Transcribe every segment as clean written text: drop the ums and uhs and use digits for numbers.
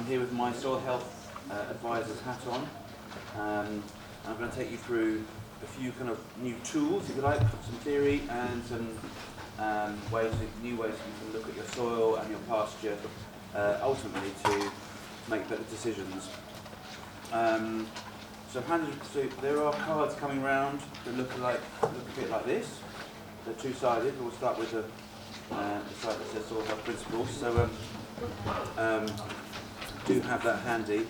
I'm here with my soil health advisor's hat on. I'm going to take you through a few kind of new tools, if you like, some theory and some new ways you can look at your soil and your pasture, ultimately to make better decisions. So there are cards coming round that look a bit like this. They're two-sided. We'll start with the side that says soil health principles. So do have that handy.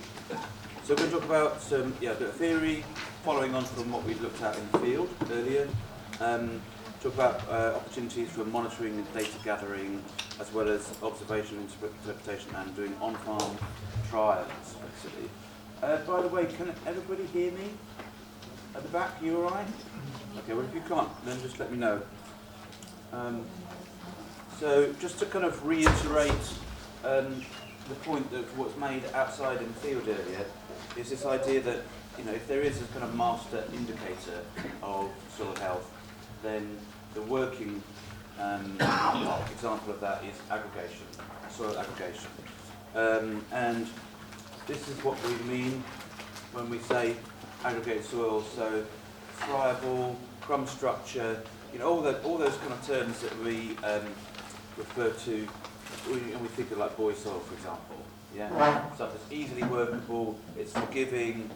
So we're going to talk about some a bit of theory, following on from what we looked at in the field earlier. Talk about opportunities for monitoring and data gathering, as well as observation, interpretation, and doing on-farm trials, basically. By the way, can everybody hear me? At the back, you all right? Okay, well if you can't, then just let me know. So just to kind of reiterate the point that was made outside in the field earlier, is this idea that if there is a kind of master indicator of soil health, then the working example of that is aggregation, soil aggregation. And this is what we mean when we say aggregate soil, so friable, crumb structure, all those kind of terms that we refer to when we think of like boy soil, for example. Yeah, stuff that's easily workable, it's forgiving,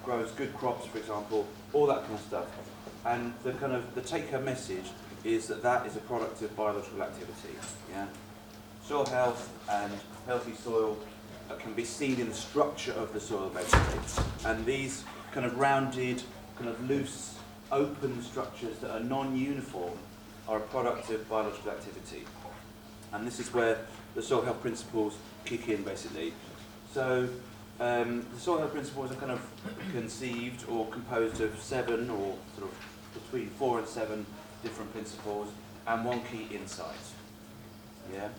grows good crops, for example, all that kind of stuff. And the take-home message is that is a product of biological activity. Yeah, soil health and healthy soil can be seen in the structure of the soil, basically. And these kind of rounded, kind of loose, open structures that are non-uniform are a product of biological activity. And this is where the soil health principles kick in, basically. So the soil health principles are kind of conceived or composed of 7 or sort of between 4 and 7 different principles and one key insight. Yeah.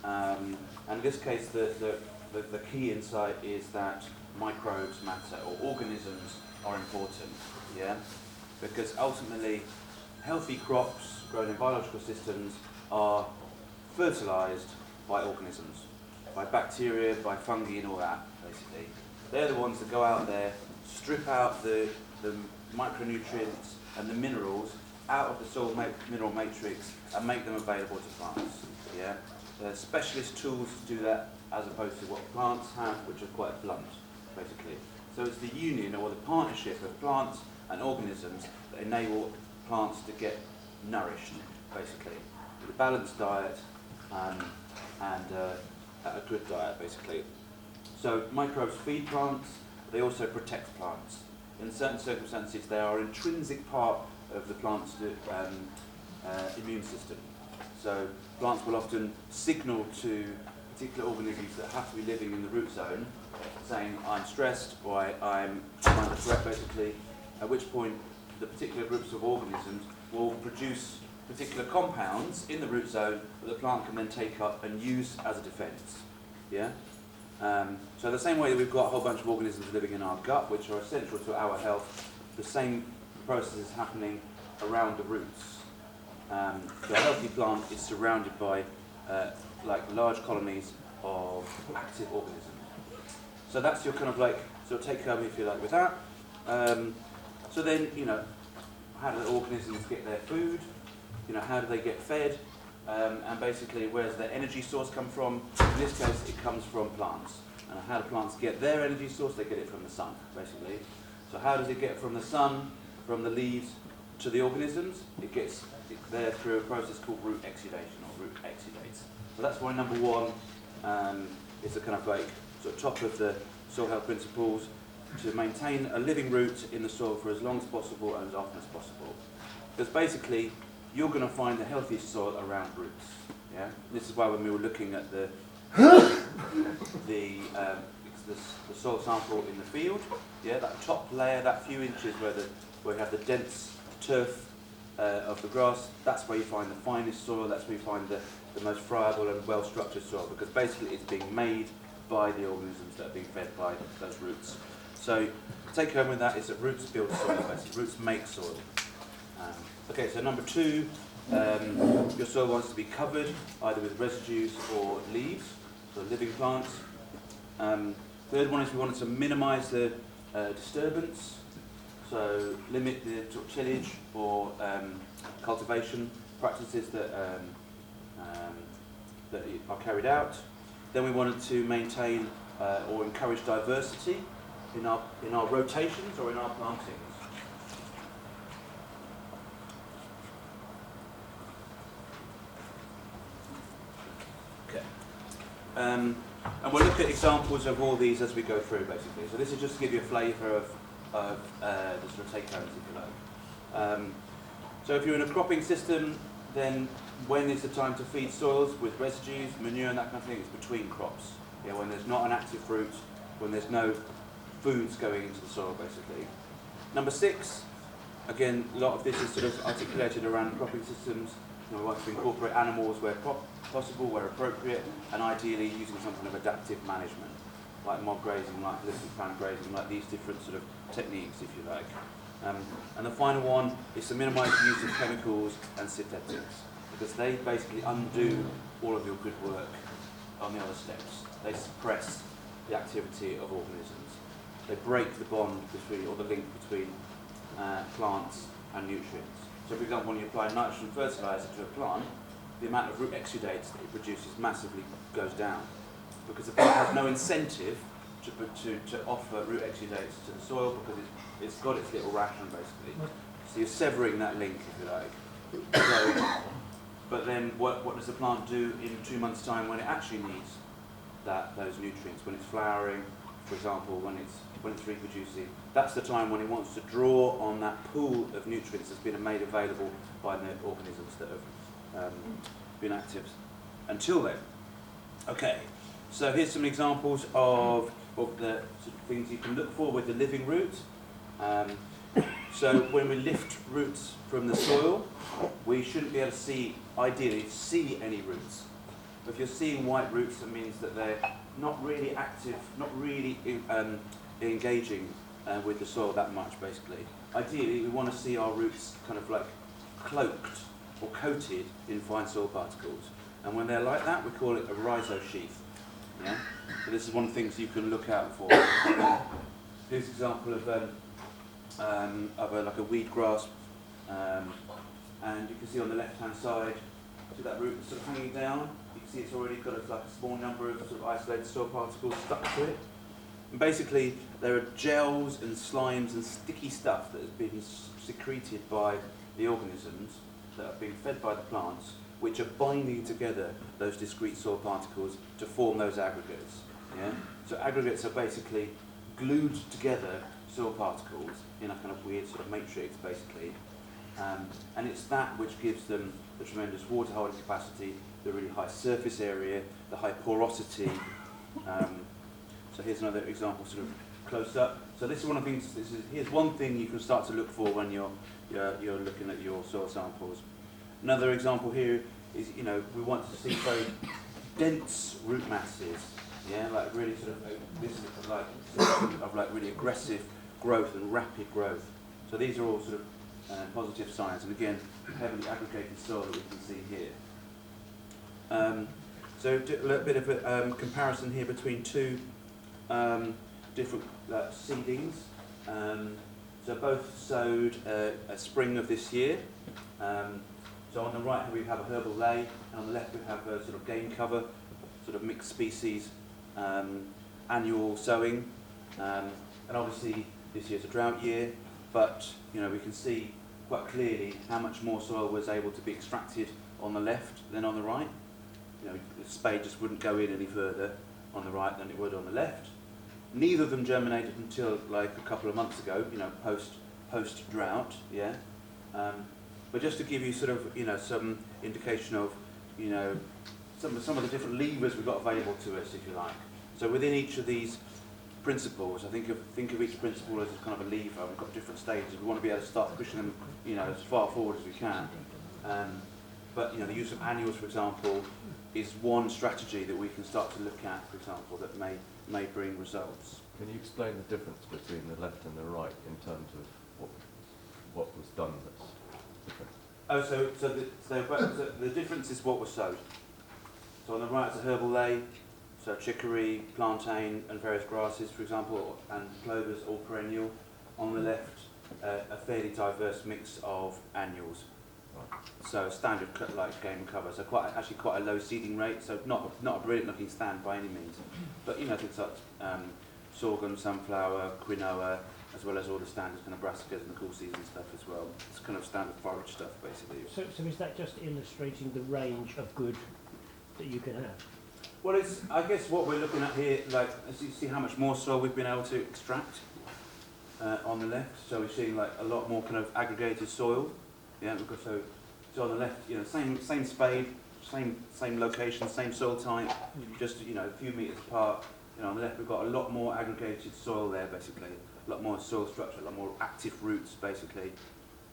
And in this case, the key insight is that microbes matter, or organisms are important. Yeah. Because ultimately, healthy crops grown in biological systems are fertilised by organisms, by bacteria, by fungi and all that, basically. They're the ones that go out there, strip out the micronutrients and the minerals out of the soil mineral matrix and make them available to plants. Yeah? There are specialist tools to do that as opposed to what plants have, which are quite blunt, basically. So it's the union or the partnership of plants and organisms that enable plants to get nourished, basically, with a balanced diet and a good diet, basically. So microbes feed plants, they also protect plants. In certain circumstances, they are an intrinsic part of the plant's immune system. So plants will often signal to particular organisms that have to be living in the root zone, saying, I'm stressed, or I'm under threat, basically, at which point the particular groups of organisms will produce particular compounds in the root zone that the plant can then take up and use as a defence. Yeah? So the same way that we've got a whole bunch of organisms living in our gut, which are essential to our health, the same process is happening around the roots. The healthy plant is surrounded by large colonies of active organisms. So that's your kind of sort of take home, if you like, with that. So then, how do the organisms get their food? How do they get fed? And basically, where does their energy source come from? In this case, it comes from plants. And how do plants get their energy source? They get it from the sun, basically. So how does it get from the sun, from the leaves, to the organisms? It gets there through a process called root exudation, or root exudates. So that's why number 1 is a kind of sort of top of the soil health principles, to maintain a living root in the soil for as long as possible and as often as possible. Because basically, you're going to find the healthiest soil around roots. Yeah. This is why when we were looking at the soil sample in the field, yeah, that top layer, that few inches where you have the dense turf of the grass, that's where you find the finest soil. That's where you find the most friable and well-structured soil, because basically it's being made by the organisms that are being fed by those roots. So take home with that is that roots build soil, basically. Roots make soil. Okay, so number 2, your soil wants to be covered either with residues or leaves, so living plants. Third one is we wanted to minimise the disturbance, so limit the sort of tillage or cultivation practices that that are carried out. Then we wanted to maintain or encourage diversity in our rotations or in our plantings. Okay. And we'll look at examples of all these as we go through, basically. So this is just to give you a flavour of the sort of take-homes, if you like. So if you're in a cropping system, then when is the time to feed soils with residues, manure and that kind of thing? It's between crops. Yeah, when there's not an active root, when there's no foods going into the soil, basically. Number 6, again, a lot of this is sort of articulated around cropping systems. You know, we want to incorporate animals where possible, where appropriate, and ideally using some kind of adaptive management, like mob grazing, like liquid plan grazing, like these different sort of techniques, if you like. And the final one is to minimise the use of chemicals and synthetics, because they basically undo all of your good work on the other steps. They suppress the activity of organisms. They break the bond between, or the link between plants and nutrients. So for example, when you apply nitrogen fertiliser to a plant, the amount of root exudates that it produces massively goes down, because the plant has no incentive to offer root exudates to the soil, because it's got its little ration, basically. So you're severing that link, if you like. So, but then what does the plant do in 2 months' time when it actually needs those nutrients? When it's flowering, for example, when it's reproducing, that's the time when it wants to draw on that pool of nutrients that's been made available by the organisms that have been active until then. Okay, so here's some examples of the sort of things you can look for with the living root. So when we lift roots from the soil, we shouldn't be able to ideally see any roots. If you're seeing white roots, that means that they're not really active, not really engaging with the soil that much, basically. Ideally, we want to see our roots kind of like cloaked or coated in fine soil particles. And when they're like that, we call it a rhizosheath. Yeah? So this is one of the things you can look out for. Here's an example of like a weed grasp, and you can see on the left-hand side, see that root sort of hanging down. You can see it's already got like a small number of sort of isolated soil particles stuck to it. And basically, there are gels and slimes and sticky stuff that has been secreted by the organisms that are being fed by the plants, which are binding together those discrete soil particles to form those aggregates. Yeah? So aggregates are basically glued together soil particles in a kind of weird sort of matrix, basically. And it's that which gives them the tremendous water holding capacity, the really high surface area, the high porosity. So here's another example, sort of close up. So this is one of the things. Here's one thing you can start to look for when you're looking at your soil samples. Another example here is, we want to see very dense root masses. Yeah, like really sort of this is like really aggressive growth and rapid growth. So these are all sort of positive signs, and again, heavily aggregated soil that we can see here. So do a little bit of a comparison here between two different seedlings. So both sowed a spring of this year. So on the right we have a herbal ley, and on the left we have a sort of game cover, sort of mixed species annual sowing. And obviously this year's a drought year, but we can see quite clearly how much more soil was able to be extracted on the left than on the right. The spade just wouldn't go in any further on the right than it would on the left. Neither of them germinated until like a couple of months ago, post drought, yeah. But just to give you sort of some indication of some of the different levers we've got available to us, if you like. So within each of these principles, I think of each principle as kind of a lever. We've got different stages. We want to be able to start pushing them, as far forward as we can. But the use of annuals, for example, is one strategy that we can start to look at, for example, that may bring results. Can you explain the difference between the left and the right in terms of what was done that's different? Oh, so the difference is what was sowed. So on the right it's a herbal ley, So chicory, plantain and various grasses, for example, and clovers, all perennial. On the left, a fairly diverse mix of annuals. So standard like game cover, so actually quite a low seeding rate, so not a brilliant looking stand by any means. But you know, things like sorghum, sunflower, quinoa, as well as all the standard kind of brassicas and the cool season stuff as well. It's kind of standard forage stuff basically. So is that just illustrating the range of good that you can have? Well, it's, I guess what we're looking at here, like, as you see how much more soil we've been able to extract on the left. So we're seeing like a lot more kind of aggregated soil. Yeah, because so on the left, you know, same spade, same location, same soil type, just, you know, a few metres apart. You know, on the left we've got a lot more aggregated soil there basically, a lot more soil structure, a lot more active roots basically.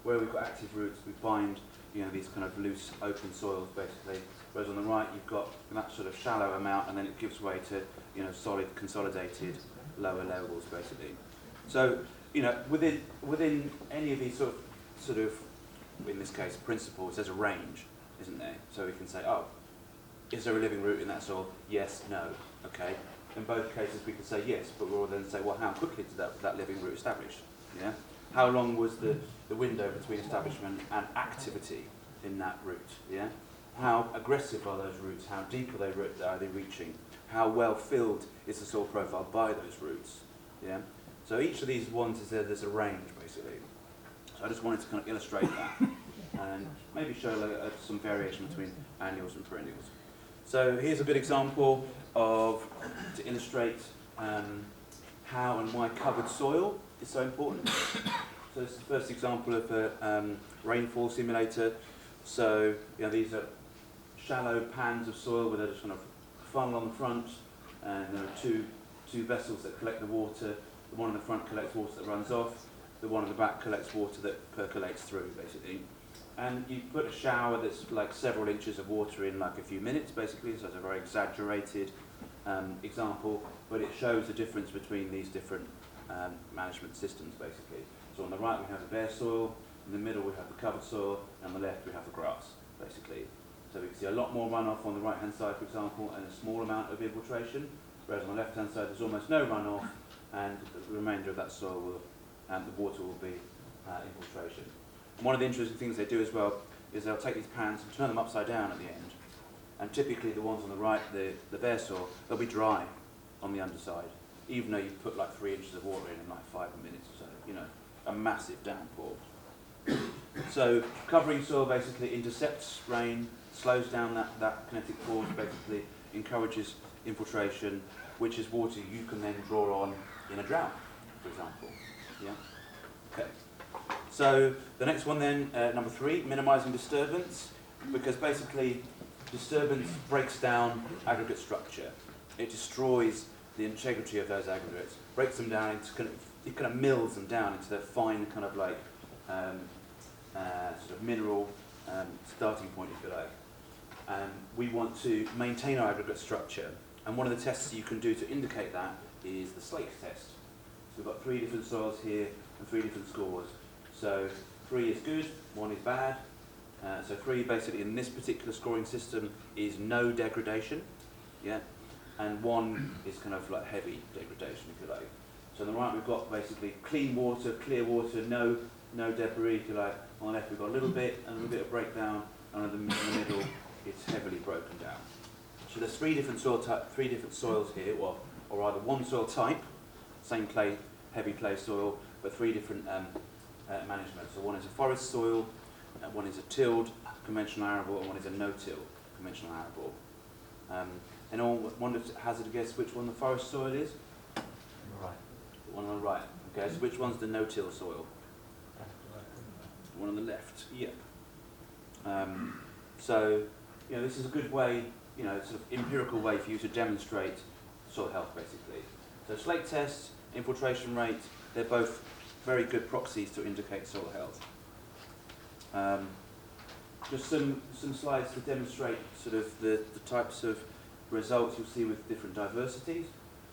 Where we've got active roots, we find, you know, these kind of loose open soils basically. Whereas on the right you've got that sort of shallow amount, and then it gives way to, you know, solid consolidated lower levels basically. So, you know, within any of these sort of in this case principles, there's a range, isn't there? So we can say, oh, is there a living root in that soil? Yes, no, okay. In both cases we can say yes, but we'll then say, well, how quickly did that living root establish? Yeah. How long was the window between establishment and activity in that root? Yeah. How aggressive are those roots? How deep are they reaching? How well filled is the soil profile by those roots? Yeah. So each of these ones is there's a range basically. So I just wanted to kind of illustrate that and maybe show some variation between annuals and perennials. So here's a good example to illustrate how and why covered soil is so important. So this is the first example of a rainfall simulator. So, you know, these are shallow pans of soil with a just kind of funnel on the front, and there are two vessels that collect the water. The one in the front collects water that runs off. The one in the back collects water that percolates through, basically. And you put a shower that's like several inches of water in like a few minutes, basically. So it's a very exaggerated example, but it shows the difference between these different management systems, basically. So on the right we have the bare soil, in the middle we have the covered soil, and on the left we have the grass, basically. So we can see a lot more runoff on the right hand side, for example, and a small amount of infiltration, whereas on the left hand side there's almost no runoff, and the remainder of that soil will, and the water will be infiltration. And one of the interesting things they do as well is they'll take these pans and turn them upside down at the end. And typically the ones on the right, the bare soil, they'll be dry on the underside, even though you've put like 3 inches of water in like 5 minutes or so, you know, a massive downpour. So covering soil basically intercepts rain, slows down that kinetic force, basically encourages infiltration, which is water you can then draw on in a drought, for example. Yeah. Okay. So the next one then, number 3, minimising disturbance, because basically disturbance breaks down aggregate structure. It destroys the integrity of those aggregates, breaks them down into it kind of mills them down into their fine kind of like sort of mineral starting point, if you like. We want to maintain our aggregate structure, and one of the tests you can do to indicate that is the slate test. So we've got 3 different soils here and 3 different scores. So 3 is good, 1 is bad. So 3 basically in this particular scoring system is no degradation, yeah, and 1 is kind of like heavy degradation, if you like. So on the right we've got basically clean water, clear water, no debris, if you like. On the left we've got a little bit and a little bit of breakdown, and in the middle it's heavily broken down. So there's 3 different soils here, or either one soil type, same clay, heavy clay soil, but 3 different management. So one is a forest soil, one is a tilled conventional arable, and one is a no-till conventional arable. Anyone want to hazard a guess which one the forest soil is? Right. The one on the right. Okay, so which one's the no-till soil? The one on the left. Yep. So, you know, this is a good way, you know, sort of empirical way for you to demonstrate soil health, basically. So slate test, infiltration rate, they're both very good proxies to indicate soil health. Just some slides to demonstrate sort of the types of results you'll see with different diversities.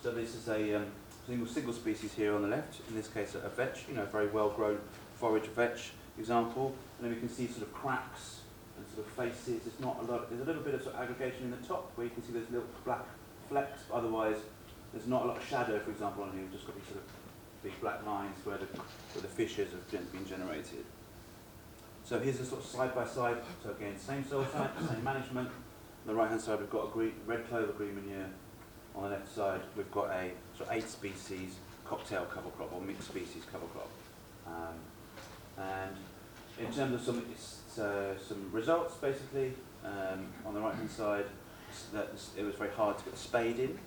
So this is a single species here on the left, in this case a vetch, you know, a very well-grown forage vetch example. And then we can see sort of cracks and sort of faces. It's not a lot. There's a little bit of sort of aggregation in the top where you can see those little black reflect, otherwise there's not a lot of shadow, for example, on here. You've just got these sort of big black lines where the fissures have been generated. So here's a sort of side-by-side, so again, same soil type, same management. On the right-hand side, we've got a red clover green manure. On the left side, we've got a sort of 8 species cocktail cover crop, or mixed species cover crop. And in terms of some results, basically, on the right-hand side, it was very hard to get the spade in.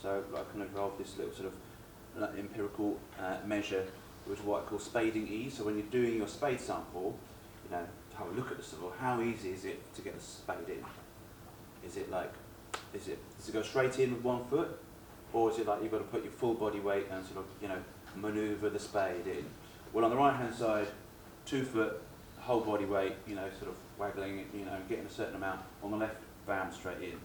So I kind of involved this little sort of empirical measure, which is what I call spading ease. So when you're doing your spade sample, you know, to have a look at the soil, how easy is it to get the spade in? Is it like, does it go straight in with 1 foot? Or is it like you've got to put your full body weight and sort of, you know, manoeuvre the spade in? Well, on the right-hand side, 2 foot, whole body weight, you know, sort of waggling it, you know, getting a certain amount. On the left, bam, straight in.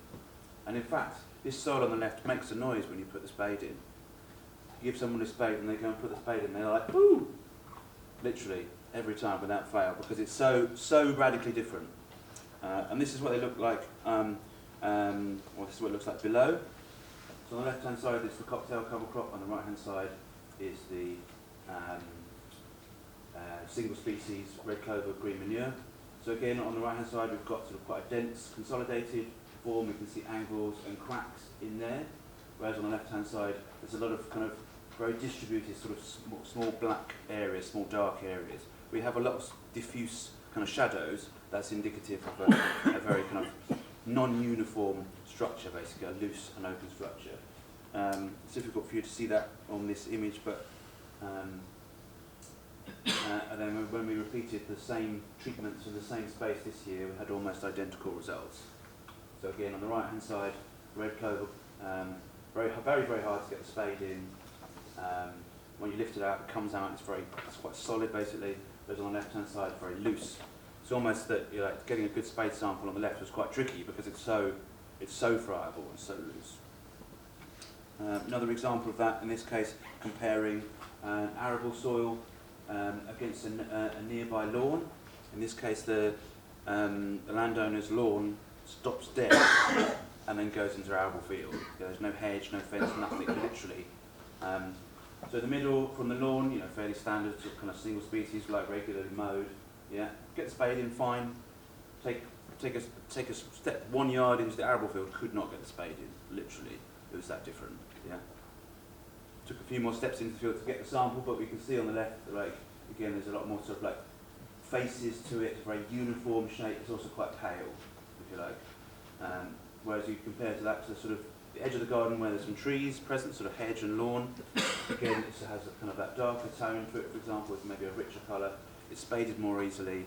And in fact, this soil on the left makes a noise when you put the spade in. You give someone a spade and they go and put the spade in, they're like, "Ooh!" Literally, every time without fail, because it's so radically different. And this is what they look like, well, this is what it looks like below. So on the left-hand side is the cocktail cover crop, on the right-hand side is the single species red clover green manure. So again, on the right-hand side, we've got sort of quite a dense, consolidated form. We can see angles and cracks in there. Whereas on the left-hand side, there's a lot of kind of very distributed sort of small black areas, small dark areas. We have a lot of diffuse kind of shadows. That's indicative of a very kind of non-uniform structure, basically, a loose and open structure. It's difficult for you to see that on this image, but and then when we repeated the same treatments in the same space this year, we had almost identical results. So again, on the right-hand side, red clover, very hard to get the spade in. When you lift it out, it comes out. It's quite solid, basically. Whereas on the left-hand side, very loose. It's almost that, you know, getting a good spade sample on the left was quite tricky because it's so friable and so loose. Another example of that, in this case, comparing arable soil against a nearby lawn. In this case, the landowner's lawn stops dead and then goes into arable field. There's no hedge, no fence, nothing, literally. So the middle from the lawn, you know, fairly standard sort of kind of single species, like regularly mowed. Yeah, get the spade in, fine. Take a step 1 yard into the arable field, could not get the spade in. Literally, it was that different. Yeah. Took a few more steps into the field to get the sample, but we can see on the left, like again, there's a lot more sort of like faces to it, a very uniform shape. It's also quite pale, if you like. Whereas you compare to that to sort of the edge of the garden where there's some trees present, sort of hedge and lawn. Again, it has a kind of that darker tone to it, for example, with maybe a richer colour. It's spaded more easily,